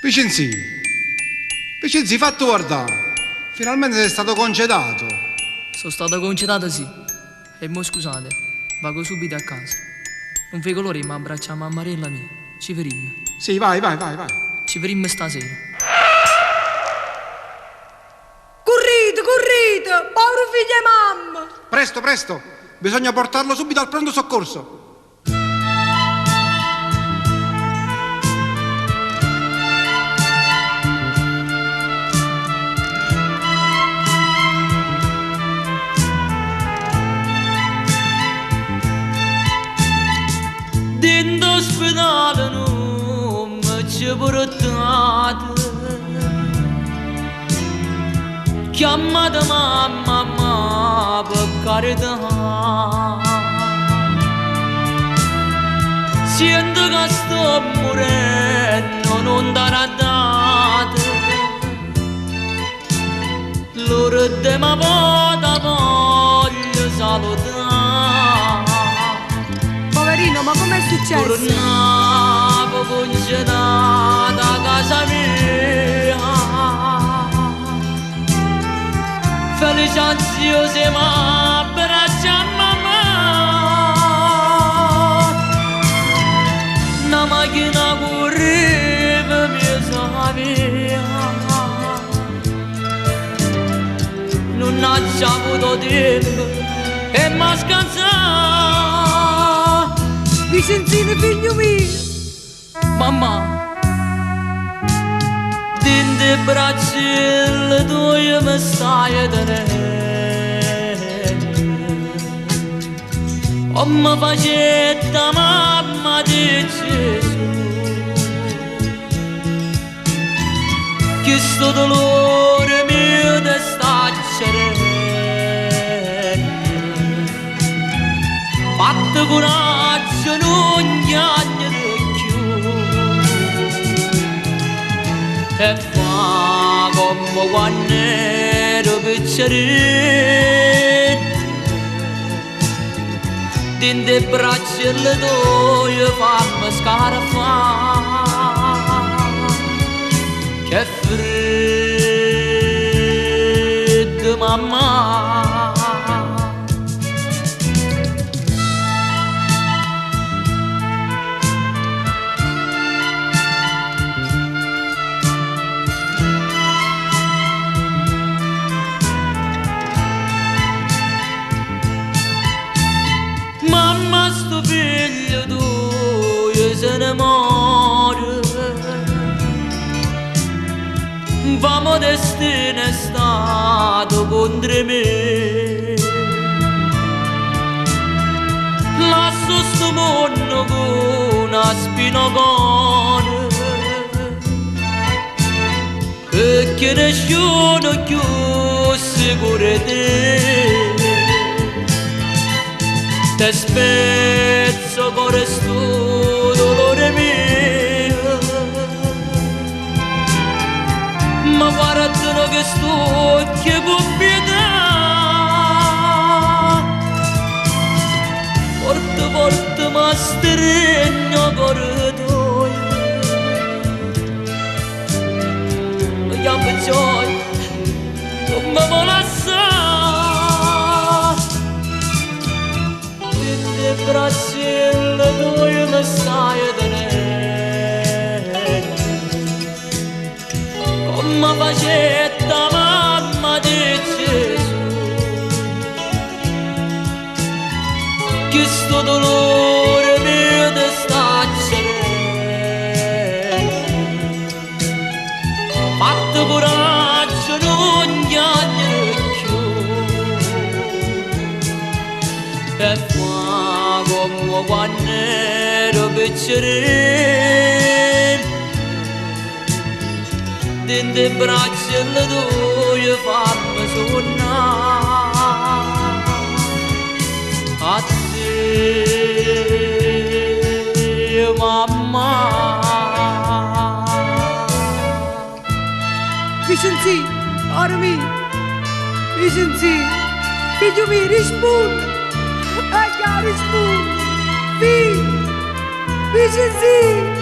Vicenzi, fatto guardare. Finalmente sei stato concedato. Sono stato concedato, sì. E mo scusate, vado subito a casa. Non fai colore, ma abbraccia mammarella mia. Ci vedremo. Sì, vai. Ci vedremo stasera. Corrite, povero figlio e mamma. Presto. Bisogna portarlo subito al pronto soccorso. Dentro ospedale non mi ci portate. Chiamate mamma per carità. Sento che sto morendo, non darà date. L'ora di ma vota voglio salutare. Poverino, ma com'è successo? Tornavo concedata a casa mia. Felice ansiosa ma abbraccia mamma. Una macchina correva mia via. Non ha avuto tempo e mi scansava. Vicenzino, figlio mio. Mamma, dentro i bracci tue mi stai tenendo. O mi facetta mamma di Gesù, che sto dolore mio ti sta cerendo. Fatto coraggio, non chiagnere più e fa come quando ero piccerino. Dentro i braccia le tue fammi scarafare. Che freddo, mamma. Mamma, sto figlio tuo se ne muore. Vamo destino è stato contro me. Lascio sto mondo con una spinacone, perché nessuno più sicuro di te. Te spezzo con sto dolore mio, ma guardano che sto che con pietà. Forte ma stringo corridoio. Ma chiamo gioia, non mi vuole assare. Braccielle tue mi stai tenendo. Come facetta mamma di Gesù, che sto dolore mio ti sta cerendo. Fatto coraggio, non chiagnere più e come quando ero piccerino. Dentro i braccia le tue fammi suonare. A te, mamma. Vicenzino, ora mio. Vicenzino, figlio mio, rispondi. Rispondi. Vicenzino.